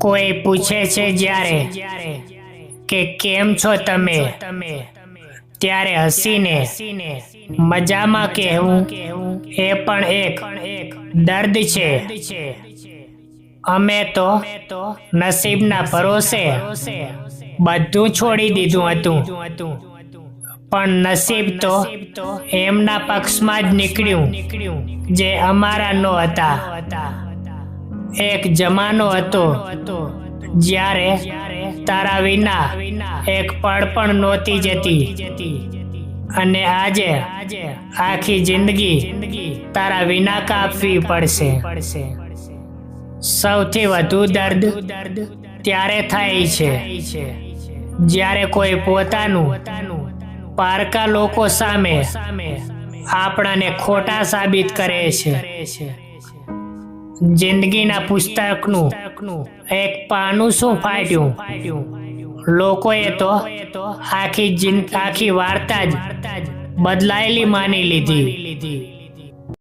કોઈ પૂછે છે જ્યારે કે કેમ છો તમે, ત્યારે હસીને મજામાં કહેવું એ પણ એક દર્દ છે. અમે તો નસીબના ભરોસે બધું છોડી દીધું હતું, પણ નસીબ તો એમના પક્ષમાં જ નીકળ્યું જે અમારા નો હતા. એક જમાનો હતો જ્યારે તારા વિના એક પળ પણ નહોતી જતી, અને આજે આખી જિંદગી તારા વિના કાપવી પડશે. સૌથી વધુ દર્દ ત્યારે થાય છે જ્યારે કોઈ પોતાનું પારકા લોકો સામે આપણાને ખોટા સાબિત કરે છે. જિંદગીના પુસ્તકનું એક પાનું શું ફાટ્યું, લોકોએ તો આખી વાર્તા જ બદલાયેલી માની લીધી.